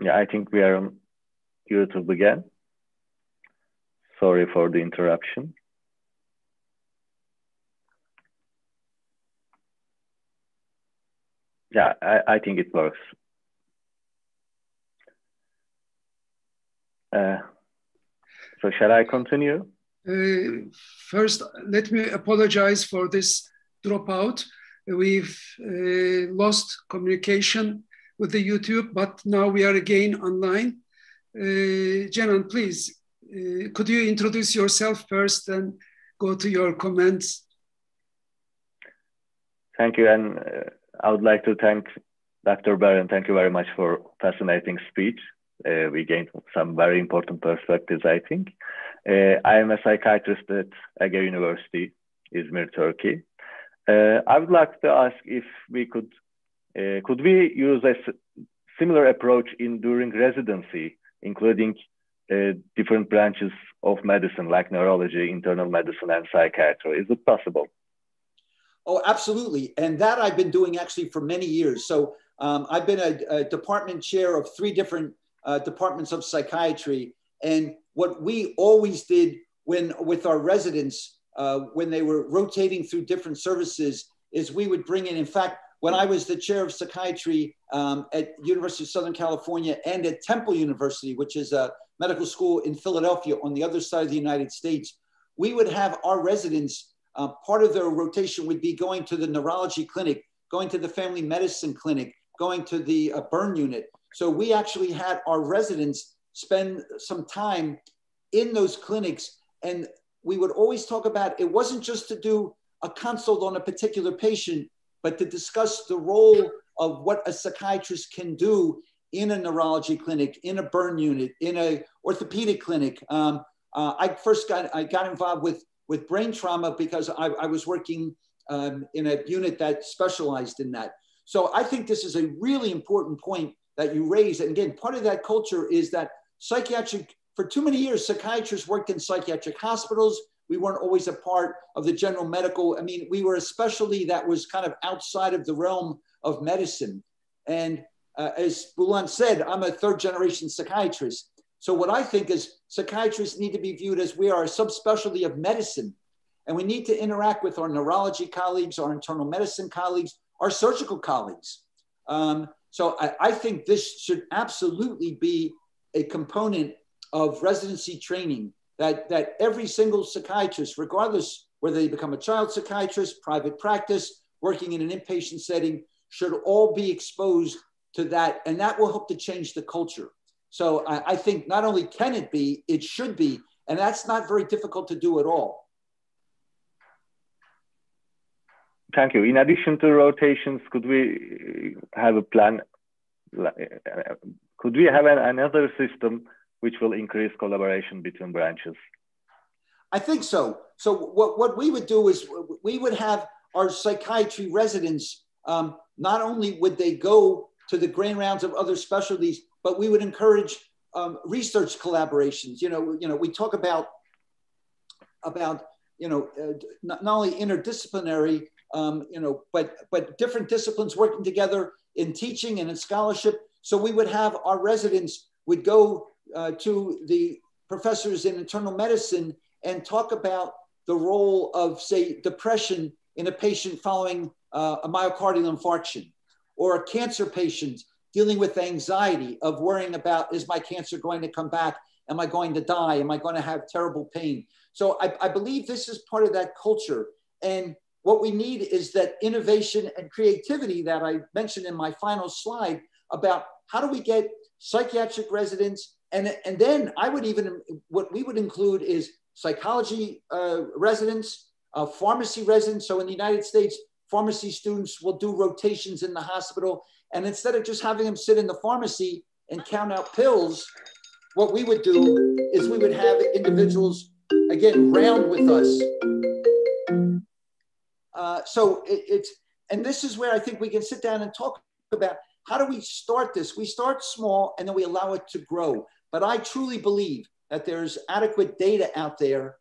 Yeah, I think we are on YouTube again. Sorry for the interruption. Yeah, I think it works. So shall I continue? First, let me apologize for this dropout. We've lost communication with the YouTube, but now we are again online. Jenan, please, could you introduce yourself first and go to your comments? Thank you, and I would like to thank Dr. Baran. Thank you very much for fascinating speech. We gained some very important perspectives, I think. I am a psychiatrist at Ege University, Izmir, Turkey. I would like to ask if we could we use a similar approach during residency, including different branches of medicine like neurology, internal medicine, and psychiatry? Is it possible? Oh, absolutely. And that I've been doing actually for many years. So I've been a department chair of 3 different departments of psychiatry. And what we always did with our residents, when they were rotating through different services, is we would bring in fact, when I was the chair of psychiatry at University of Southern California and at Temple University, which is a medical school in Philadelphia on the other side of the United States, we would have our residents, part of their rotation would be going to the neurology clinic, going to the family medicine clinic, going to the burn unit. So we actually had our residents spend some time in those clinics, and we would always talk about, it wasn't just to do a consult on a particular patient, but to discuss the role of what a psychiatrist can do in a neurology clinic, in a burn unit, in a orthopedic clinic. I got involved with brain trauma because I was working in a unit that specialized in that. So I think this is a really important point that you raised. And again, part of that culture is that for too many years, psychiatrists worked in psychiatric hospitals. We weren't always a part of the general medical. I mean, we were a specialty that was kind of outside of the realm of medicine. And as Bulan said, I'm a 3rd generation psychiatrist. So what I think is psychiatrists need to be viewed as we are a subspecialty of medicine. And we need to interact with our neurology colleagues, our internal medicine colleagues, our surgical colleagues. So I think this should absolutely be a component of residency training, that every single psychiatrist, regardless whether they become a child psychiatrist, private practice, working in an inpatient setting, should all be exposed to that. And that will help to change the culture. So I think not only can it be, it should be. And that's not very difficult to do at all. Thank you. In addition to rotations, could we have a plan? Could we have another system which will increase collaboration between branches? I think so. So what we would do is we would have our psychiatry residents, not only would they go to the grand rounds of other specialties, but we would encourage research collaborations. We talk about not only interdisciplinary, but different disciplines working together in teaching and in scholarship. So we would have our residents would go to the professors in internal medicine and talk about the role of, say, depression in a patient following a myocardial infarction, or a cancer patient dealing with anxiety of worrying about, is my cancer going to come back? Am I going to die? Am I going to have terrible pain? So I believe this is part of that culture. And what we need is that innovation and creativity that I mentioned in my final slide about how do we get psychiatric residents, and then what we would include is psychology residents, pharmacy residents. So in the United States, pharmacy students will do rotations in the hospital. And instead of just having them sit in the pharmacy and count out pills, what we would do is we would have individuals, again, round with us. And this is where I think we can sit down and talk about how do we start this? We start small and then we allow it to grow. But I truly believe that there's adequate data out there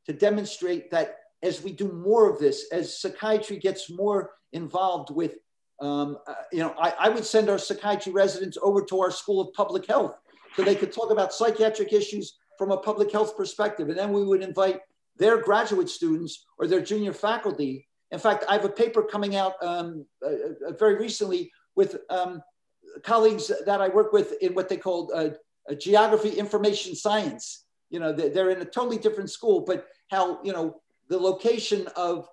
to demonstrate that as we do more of this, as psychiatry gets more involved with I would send our psychiatry residents over to our School of Public Health so they could talk about psychiatric issues from a public health perspective. And then we would invite their graduate students or their junior faculty. In fact, I have a paper coming out very recently with colleagues that I work with in what they call geography information science. They're in a totally different school, but how, the location of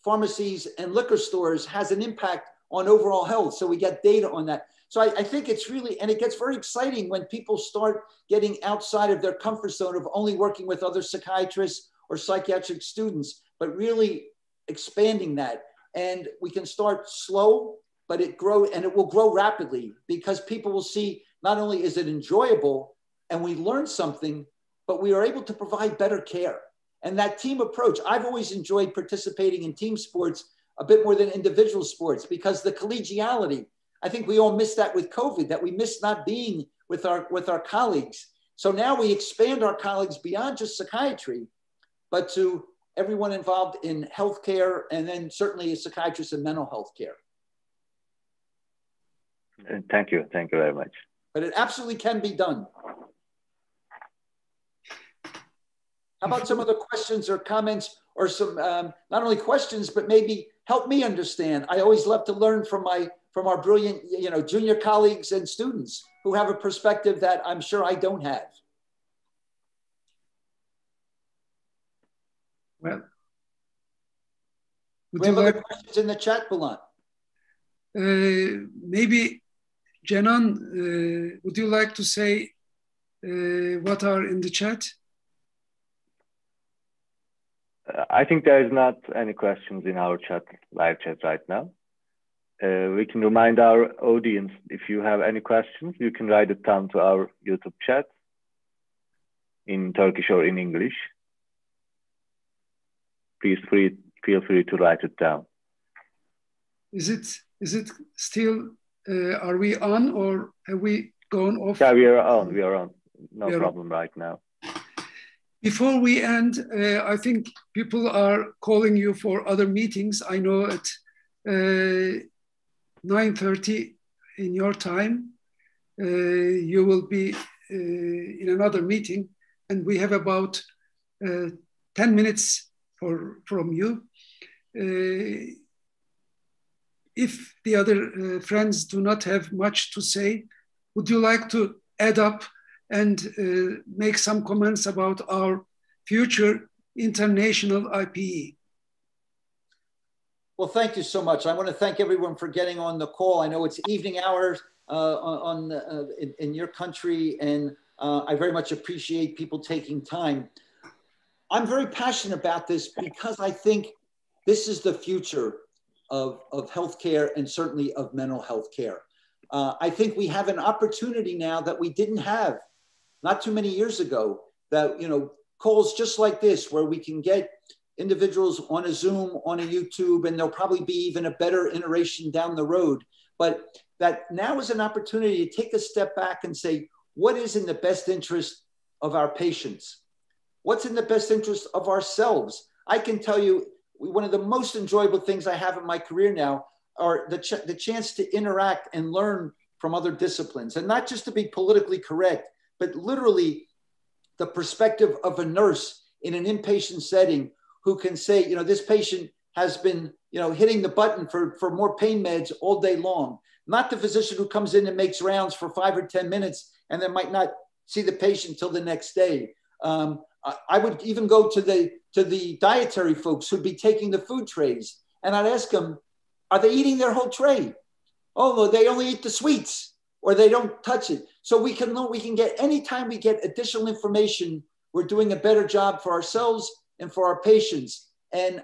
pharmacies and liquor stores has an impact on overall health. So we get data on that. So I think it's really, and it gets very exciting when people start getting outside of their comfort zone of only working with other psychiatrists or psychiatric students, but really expanding that. And we can start slow, but it will grow rapidly because people will see not only is it enjoyable and we learn something, but we are able to provide better care. And that team approach, I've always enjoyed participating in team sports a bit more than individual sports because the collegiality, I think we all missed that with COVID, that we missed not being with our colleagues. So now we expand our colleagues beyond just psychiatry, but to everyone involved in healthcare, and then certainly a psychiatrist in mental health care. Thank you very much. But it absolutely can be done. How about some other questions or comments or some, not only questions, but maybe help me understand. I always love to learn from our brilliant, junior colleagues and students who have a perspective that I'm sure I don't have. Well, we have other questions in the chat, Bulan? Maybe, Jenan, would you like to say what are in the chat? I think there is not any questions in our live chat right now. We can remind our audience, if you have any questions, you can write it down to our YouTube chat in Turkish or in English. Please feel free to write it down. Is it still, are we on or have we gone off? Yeah, we are on. No problem right now. Before we end, I think people are calling you for other meetings. I know at 9:30 in your time, you will be in another meeting, and we have about 10 minutes from you. If the other friends do not have much to say, would you like to add up and make some comments about our future international IPE? Well, thank you so much. I want to thank everyone for getting on the call. I know it's evening hours in your country, and I very much appreciate people taking time. I'm very passionate about this because I think this is the future of healthcare and certainly of mental health care. I think we have an opportunity now that we didn't have not too many years ago, that, calls just like this, where we can get individuals on a Zoom, on a YouTube, and there'll probably be even a better iteration down the road. But that now is an opportunity to take a step back and say, what is in the best interest of our patients? What's in the best interest of ourselves? I can tell you, one of the most enjoyable things I have in my career now are the chance to interact and learn from other disciplines, and not just to be politically correct, but literally the perspective of a nurse in an inpatient setting who can say, this patient has been, hitting the button for more pain meds all day long. Not the physician who comes in and makes rounds for 5 or 10 minutes and then might not see the patient till the next day. I would even go to the dietary folks who'd be taking the food trays, and I'd ask them, are they eating their whole tray? Oh, well, they only eat the sweets, or they don't touch it. So we can get, anytime we get additional information, we're doing a better job for ourselves and for our patients. And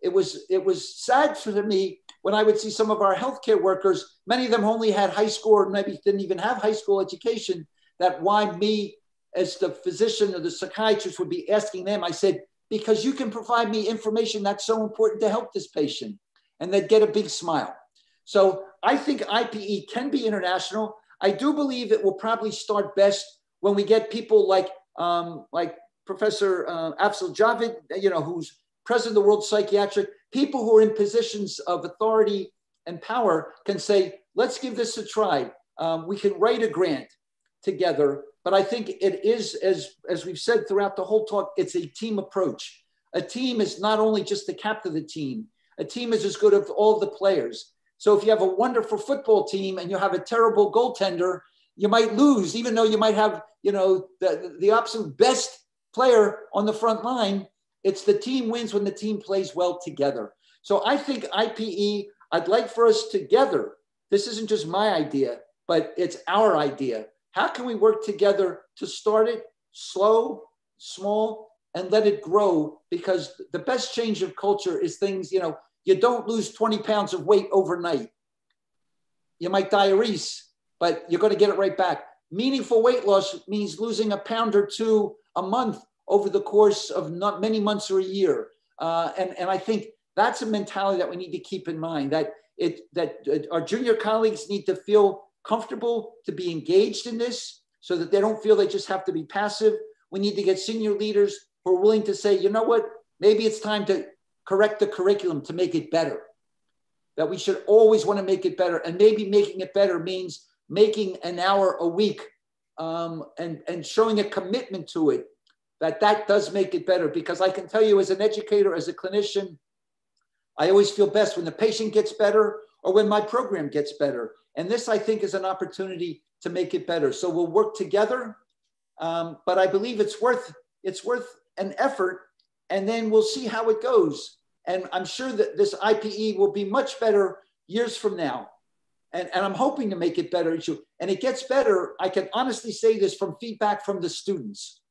it was sad for me when I would see some of our healthcare workers, many of them only had high school or maybe didn't even have high school education, that why me as the physician or the psychiatrist would be asking them. I said, because you can provide me information that's so important to help this patient. And they'd get a big smile. So I think IPE can be international. I do believe it will probably start best when we get people like Professor Afzal Javid, who's president of the World Psychiatric, people who are in positions of authority and power can say, let's give this a try. We can write a grant together, but I think it is, as we've said throughout the whole talk, it's a team approach. A team is not only just the captain of the team, a team is as good as all the players. So if you have a wonderful football team and you have a terrible goaltender, you might lose, even though you might have, you know, the absolute best player on the front line. It's the team wins when the team plays well together. So I think IPE, I'd like for us together, this isn't just my idea, but it's our idea. How can we work together to start it slow, small, and let it grow? Because the best change of culture is things, you know, you don't lose 20 pounds of weight overnight. You might die of Reese, but you're going to get it right back. Meaningful weight loss means losing a pound or two a month over the course of not many months or a year. And I think that's a mentality that we need to keep in mind, that our junior colleagues need to feel comfortable to be engaged in this so that they don't feel they just have to be passive. We need to get senior leaders who are willing to say, you know what, maybe it's time to correct the curriculum to make it better. That we should always want to make it better. And maybe making it better means making an hour a week and showing a commitment to it, that does make it better. Because I can tell you as an educator, as a clinician, I always feel best when the patient gets better or when my program gets better. And this, I think, is an opportunity to make it better. So we'll work together, but I believe it's worth an effort, and then we'll see how it goes. And I'm sure that this IPE will be much better years from now. And I'm hoping to make it better. And it gets better. I can honestly say this from feedback from the students.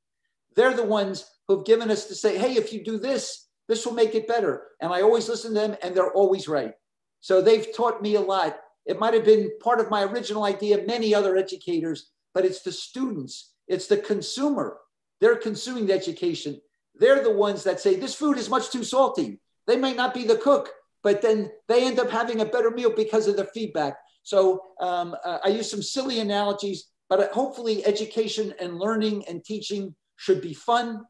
They're the ones who've given us to say, hey, if you do this, this will make it better. And I always listen to them, and they're always right. So they've taught me a lot. It might have been part of my original idea, many other educators, but it's the students, it's the consumer. They're consuming the education. They're the ones that say, this food is much too salty. They might not be the cook, but then they end up having a better meal because of the feedback. So I use some silly analogies, but hopefully education and learning and teaching should be fun.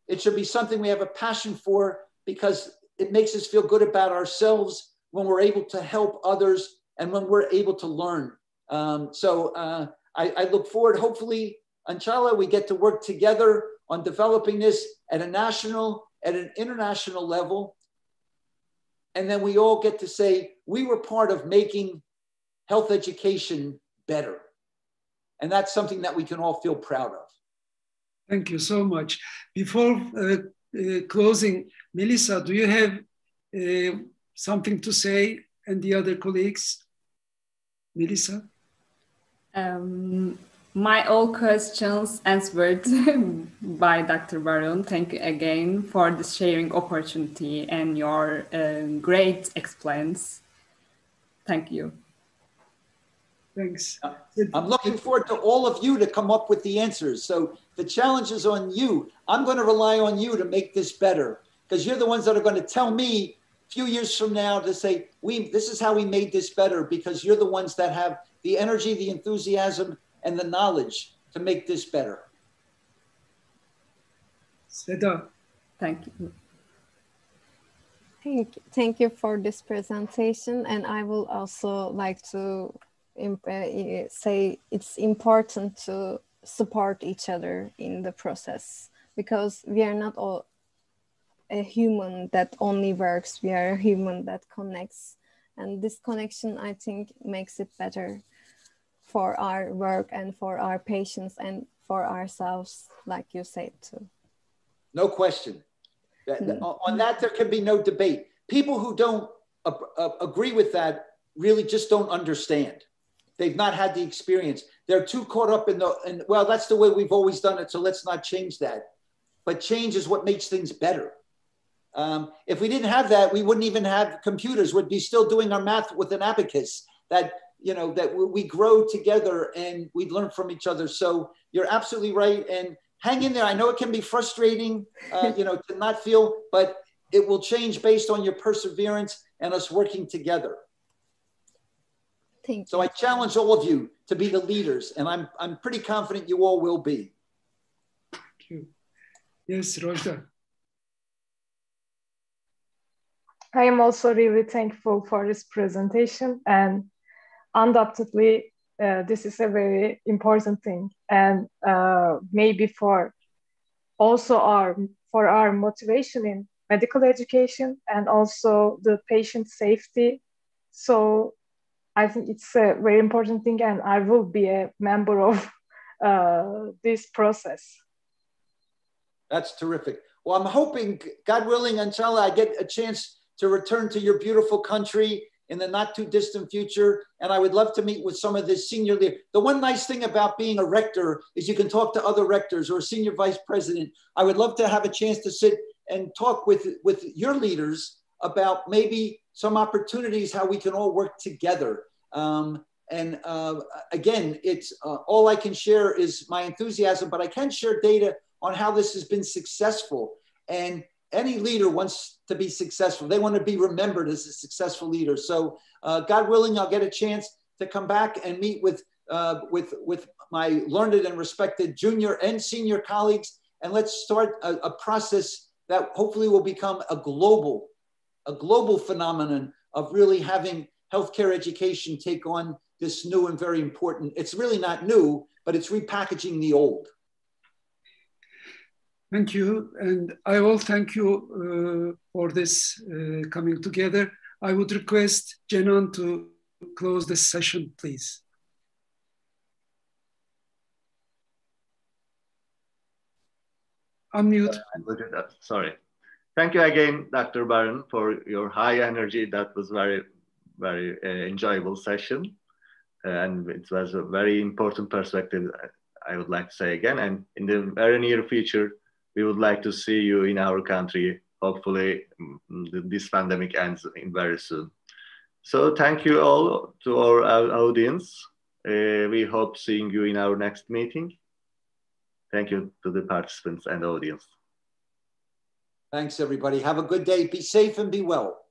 It should be something we have a passion for, because it makes us feel good about ourselves when we're able to help others and when we're able to learn. I look forward, hopefully, inshallah, we get to work together on developing this at a national, at an international level. And then we all get to say, we were part of making health education better. And that's something that we can all feel proud of. Thank you so much. Before closing, Melissa, do you have something to say, and the other colleagues? Melissa? My all questions answered by Dr. Baron. Thank you again for the sharing opportunity and your great explains. Thank you. Thanks. I'm looking forward to all of you to come up with the answers. So the challenge is on you. I'm going to rely on you to make this better, because you're the ones that are going to tell me a few years from now to say, this is how we made this better, because you're the ones that have the energy, the enthusiasm, and the knowledge to make this better. Seda. Thank you. Thank you for this presentation. And I will also like to say it's important to support each other in the process, because we are not all a human that only works. We are a human that connects. And this connection, I think, makes it better for our work and for our patients and for ourselves, like you said too. No question. On that, there can be no debate. People who don't agree with that really just don't understand. They've not had the experience. They're too caught up in well, that's the way we've always done it, so let's not change that. But change is what makes things better. If we didn't have that, we wouldn't even have computers. We'd be still doing our math with an abacus. That we grow together and we learn from each other. So you're absolutely right. And hang in there. I know it can be frustrating, to not feel, but it will change based on your perseverance and us working together. Thank you. So I challenge all of you to be the leaders, and I'm pretty confident you all will be. Thank you. Yes, Rojda. I am also really thankful for this presentation, and undoubtedly, this is a very important thing, and maybe for our motivation in medical education and also the patient safety. So I think it's a very important thing, and I will be a member of this process. That's terrific. Well, I'm hoping, God willing, inshallah, I get a chance to return to your beautiful country in the not too distant future. And I would love to meet with some of the senior leaders. The one nice thing about being a rector is you can talk to other rectors or a senior vice president. I would love to have a chance to sit and talk with your leaders about maybe some opportunities, how we can all work together. Again, it's all I can share is my enthusiasm, but I can share data on how this has been successful. And any leader wants to be successful. They want to be remembered as a successful leader. So God willing, I'll get a chance to come back and meet with my learned and respected junior and senior colleagues. And let's start a process that hopefully will become a global phenomenon of really having healthcare education take on this new and very important, it's really not new, but it's repackaging the old. Thank you. And I will thank you for this coming together. I would request Jenan to close this session, please. Unmute. Sorry. Thank you again, Dr. Baron, for your high energy. That was very, very enjoyable session. And it was a very important perspective, I would like to say again. And in the very near future, we would like to see you in our country. Hopefully, this pandemic ends very soon. So thank you all to our audience. We hope seeing you in our next meeting. Thank you to the participants and audience. Thanks, everybody. Have a good day. Be safe and be well.